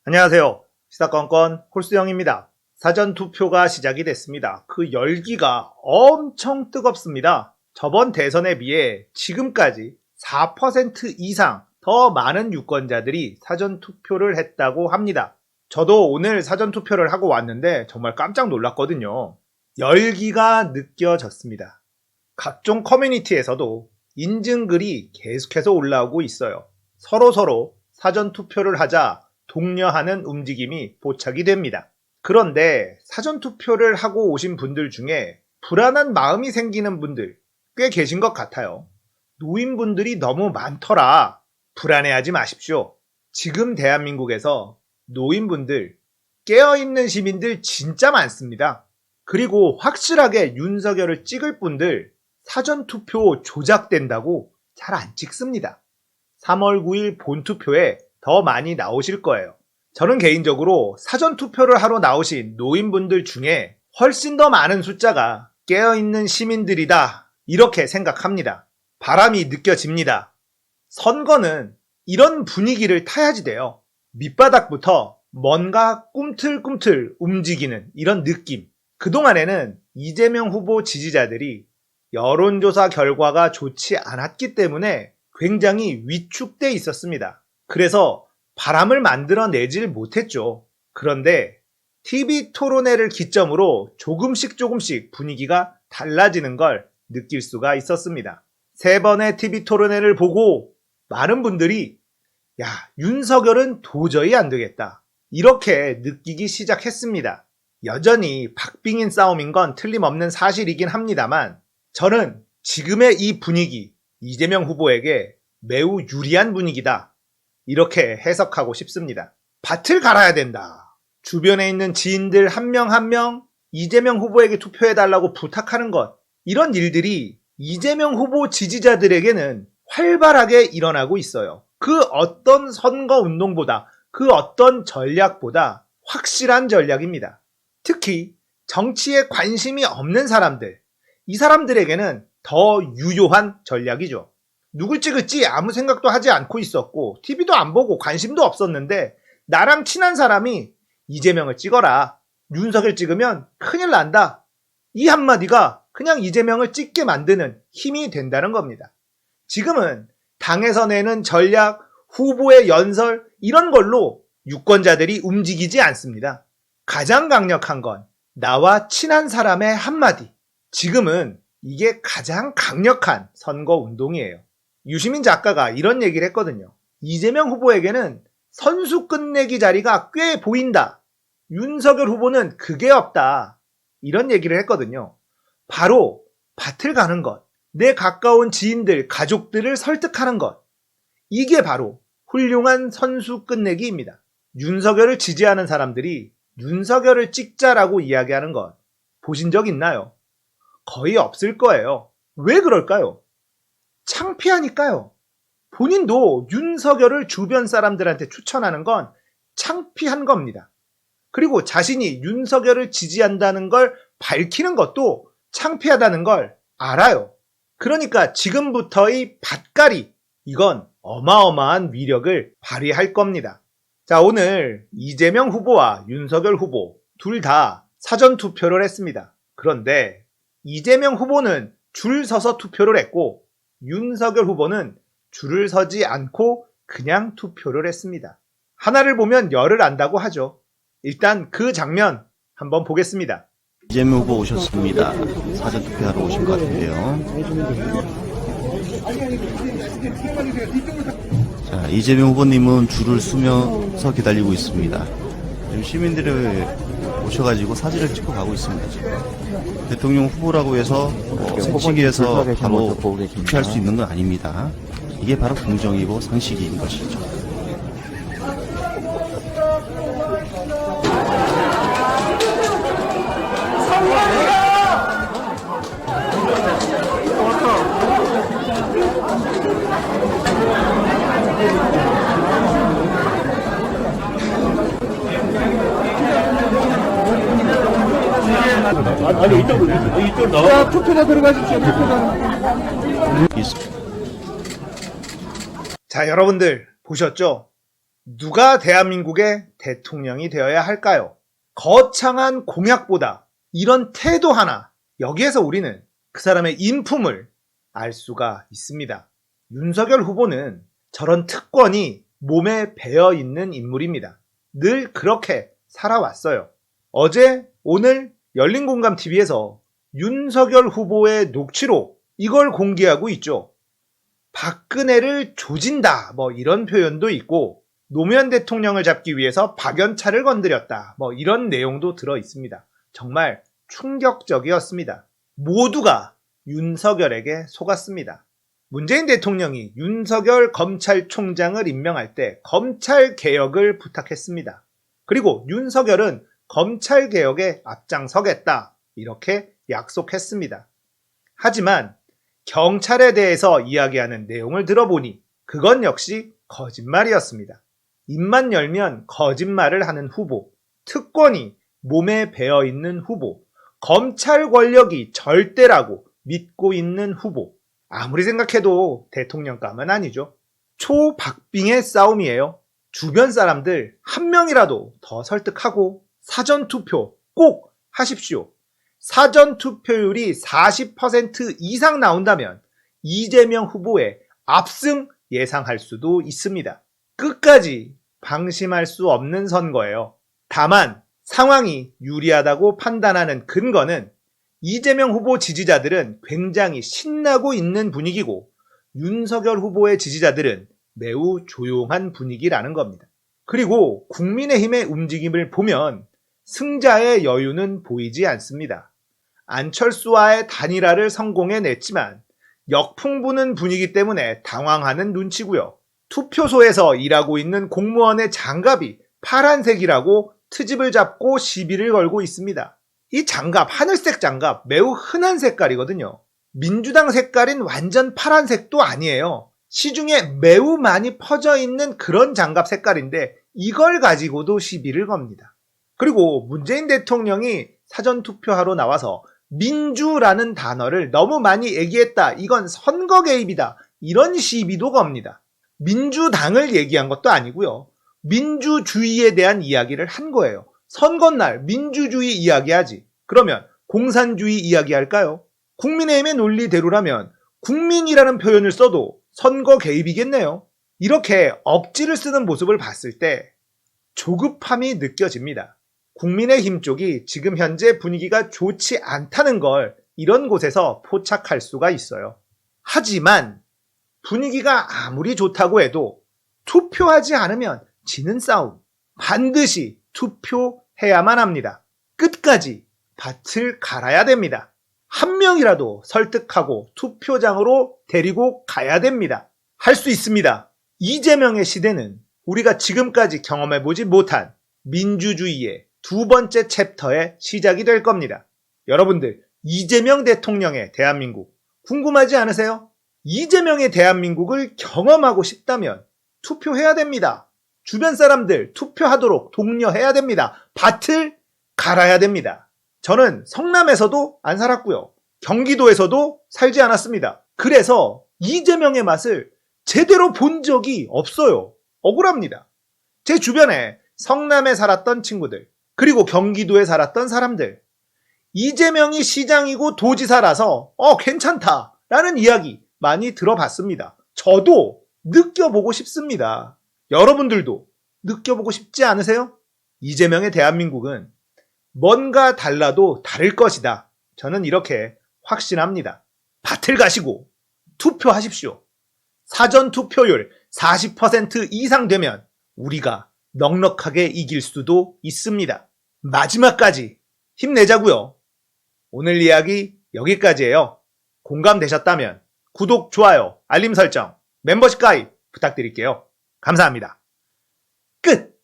안녕하세요. 시사건건 홀수영입니다. 사전투표가 시작이 됐습니다. 그 열기가 엄청 뜨겁습니다. 저번 대선에 비해 지금까지 4% 이상 더 많은 유권자들이 사전투표를 했다고 합니다. 저도 오늘 사전투표를 하고 왔는데 정말 깜짝 놀랐거든요. 열기가 느껴졌습니다. 각종 커뮤니티에서도 인증글이 계속해서 올라오고 있어요. 서로 사전투표를 하자 독려하는 움직임이 포착이 됩니다. 그런데 사전투표를 하고 오신 분들 중에 불안한 마음이 생기는 분들 꽤 계신 것 같아요. 노인분들이 너무 많더라. 불안해하지 마십시오. 지금 대한민국에서 노인분들, 깨어있는 시민들 진짜 많습니다. 그리고 확실하게 윤석열을 찍을 분들 사전투표 조작된다고 잘 안 찍습니다. 3월 9일 본투표에 더 많이 나오실 거예요. 저는 개인적으로 사전투표를 하러 나오신 노인분들 중에 훨씬 더 많은 숫자가 깨어있는 시민들이다 이렇게 생각합니다. 바람이 느껴집니다. 선거는 이런 분위기를 타야지 돼요. 밑바닥부터 뭔가 꿈틀꿈틀 움직이는 이런 느낌. 그동안에는 이재명 후보 지지자들이 여론조사 결과가 좋지 않았기 때문에 굉장히 위축돼 있었습니다. 그래서 바람을 만들어내질 못했죠. 그런데 TV 토론회를 기점으로 조금씩 분위기가 달라지는 걸 느낄 수가 있었습니다. 3번의 TV 토론회를 보고 많은 분들이 야, 윤석열은 도저히 안 되겠다. 이렇게 느끼기 시작했습니다. 여전히 박빙인 싸움인 건 틀림없는 사실이긴 합니다만 저는 지금의 이 분위기, 이재명 후보에게 매우 유리한 분위기다. 이렇게 해석하고 싶습니다. 밭을 갈아야 된다. 주변에 있는 지인들 한 명 한 명 이재명 후보에게 투표해달라고 부탁하는 것. 이런 일들이 이재명 후보 지지자들에게는 활발하게 일어나고 있어요. 그 어떤 선거운동보다 그 어떤 전략보다 확실한 전략입니다. 특히 정치에 관심이 없는 사람들, 이 사람들에게는 더 유효한 전략이죠. 누굴 찍을지 아무 생각도 하지 않고 있었고 TV도 안 보고 관심도 없었는데 나랑 친한 사람이 이재명을 찍어라. 윤석열 찍으면 큰일 난다. 이 한마디가 그냥 이재명을 찍게 만드는 힘이 된다는 겁니다. 지금은 당에서 내는 전략, 후보의 연설 이런 걸로 유권자들이 움직이지 않습니다. 가장 강력한 건 나와 친한 사람의 한마디. 지금은 이게 가장 강력한 선거운동이에요. 유시민 작가가 이런 얘기를 했거든요. 이재명 후보에게는 선수 끝내기 자리가 꽤 보인다. 윤석열 후보는 그게 없다. 이런 얘기를 했거든요. 바로 밭을 가는 것, 내 가까운 지인들, 가족들을 설득하는 것. 이게 바로 훌륭한 선수 끝내기입니다. 윤석열을 지지하는 사람들이 윤석열을 찍자라고 이야기하는 것 보신 적 있나요? 거의 없을 거예요. 왜 그럴까요? 창피하니까요. 본인도 윤석열을 주변 사람들한테 추천하는 건 창피한 겁니다. 그리고 자신이 윤석열을 지지한다는 걸 밝히는 것도 창피하다는 걸 알아요. 그러니까 지금부터의 밭갈이, 이건 어마어마한 위력을 발휘할 겁니다. 자, 오늘 이재명 후보와 윤석열 후보 둘 다 사전투표를 했습니다. 그런데 이재명 후보는 줄 서서 투표를 했고 윤석열 후보는 줄을 서지 않고 그냥 투표를 했습니다. 하나를 보면 열을 안다고 하죠. 일단 그 장면 한번 보겠습니다. 이재명 후보 오셨습니다. 사전투표하러 오신 것 같은데요. 자, 이재명 후보님은 줄을 서면서 기다리고 있습니다. 지금 시민들을 오셔가지고 사진을 찍고 가고 있습니다. 지금 대통령 후보라고 해서 새치기에서 바로 투표할 수 있는 건 아닙니다. 이게 바로 공정이고 상식인 것이죠. 아니 이쪽 나와. 투표자 들어가십시오. 자, 여러분들 보셨죠? 누가 대한민국의 대통령이 되어야 할까요? 거창한 공약보다 이런 태도 하나, 여기에서 우리는 그 사람의 인품을 알 수가 있습니다. 윤석열 후보는 저런 특권이 몸에 배어 있는 인물입니다. 늘 그렇게 살아왔어요. 어제, 오늘 열린공감TV에서 윤석열 후보의 녹취록, 이걸 공개하고 있죠. 박근혜를 조진다, 이런 표현도 있고, 노무현 대통령을 잡기 위해서 박연차를 건드렸다, 이런 내용도 들어 있습니다. 정말 충격적이었습니다. 모두가 윤석열에게 속았습니다. 문재인 대통령이 윤석열 검찰총장을 임명할 때 검찰개혁을 부탁했습니다. 그리고 윤석열은 검찰개혁에 앞장서겠다, 이렇게 약속했습니다. 하지만 경찰에 대해서 이야기하는 내용을 들어보니 그건 역시 거짓말이었습니다. 입만 열면 거짓말을 하는 후보, 특권이 몸에 배어 있는 후보, 검찰 권력이 절대라고 믿고 있는 후보. 아무리 생각해도 대통령감은 아니죠. 초박빙의 싸움이에요. 주변 사람들 한 명이라도 더 설득하고 사전투표 꼭 하십시오. 사전투표율이 40% 이상 나온다면 이재명 후보의 압승 예상할 수도 있습니다. 끝까지 방심할 수 없는 선거예요. 다만 상황이 유리하다고 판단하는 근거는 이재명 후보 지지자들은 굉장히 신나고 있는 분위기고 윤석열 후보의 지지자들은 매우 조용한 분위기라는 겁니다. 그리고 국민의힘의 움직임을 보면 승자의 여유는 보이지 않습니다. 안철수와의 단일화를 성공해냈지만 역풍부는 분위기 때문에 당황하는 눈치고요. 투표소에서 일하고 있는 공무원의 장갑이 파란색이라고 트집을 잡고 시비를 걸고 있습니다. 이 장갑, 하늘색 장갑, 매우 흔한 색깔이거든요. 민주당 색깔인 완전 파란색도 아니에요. 시중에 매우 많이 퍼져 있는 그런 장갑 색깔인데 이걸 가지고도 시비를 겁니다. 그리고 문재인 대통령이 사전투표하러 나와서 민주라는 단어를 너무 많이 얘기했다, 이건 선거 개입이다, 이런 시비도 겁니다. 민주당을 얘기한 것도 아니고요. 민주주의에 대한 이야기를 한 거예요. 선거날 민주주의 이야기하지. 그러면 공산주의 이야기할까요? 국민의힘의 논리대로라면 국민이라는 표현을 써도 선거 개입이겠네요. 이렇게 억지를 쓰는 모습을 봤을 때 조급함이 느껴집니다. 국민의힘 쪽이 지금 현재 분위기가 좋지 않다는 걸 이런 곳에서 포착할 수가 있어요. 하지만 분위기가 아무리 좋다고 해도 투표하지 않으면 지는 싸움, 반드시 투표해야만 합니다. 끝까지 밭을 갈아야 됩니다. 한 명이라도 설득하고 투표장으로 데리고 가야 됩니다. 할 수 있습니다. 이재명의 시대는 우리가 지금까지 경험해보지 못한 민주주의의 두 번째 챕터의 시작이 될 겁니다. 여러분들, 이재명 대통령의 대한민국 궁금하지 않으세요? 이재명의 대한민국을 경험하고 싶다면 투표해야 됩니다. 주변 사람들 투표하도록 독려해야 됩니다. 밭을 갈아야 됩니다. 저는 성남에서도 안 살았고요. 경기도에서도 살지 않았습니다. 그래서 이재명의 맛을 제대로 본 적이 없어요. 억울합니다. 제 주변에 성남에 살았던 친구들, 그리고 경기도에 살았던 사람들, 이재명이 시장이고 도지사라서 괜찮다라는 이야기 많이 들어봤습니다. 저도 느껴보고 싶습니다. 여러분들도 느껴보고 싶지 않으세요? 이재명의 대한민국은 뭔가 달라도 다를 것이다. 저는 이렇게 확신합니다. 밭을 가시고 투표하십시오. 사전 투표율 40% 이상 되면 우리가 넉넉하게 이길 수도 있습니다. 마지막까지 힘내자고요. 오늘 이야기 여기까지예요. 공감되셨다면 구독, 좋아요, 알림 설정, 멤버십 가입 부탁드릴게요. 감사합니다. 끝!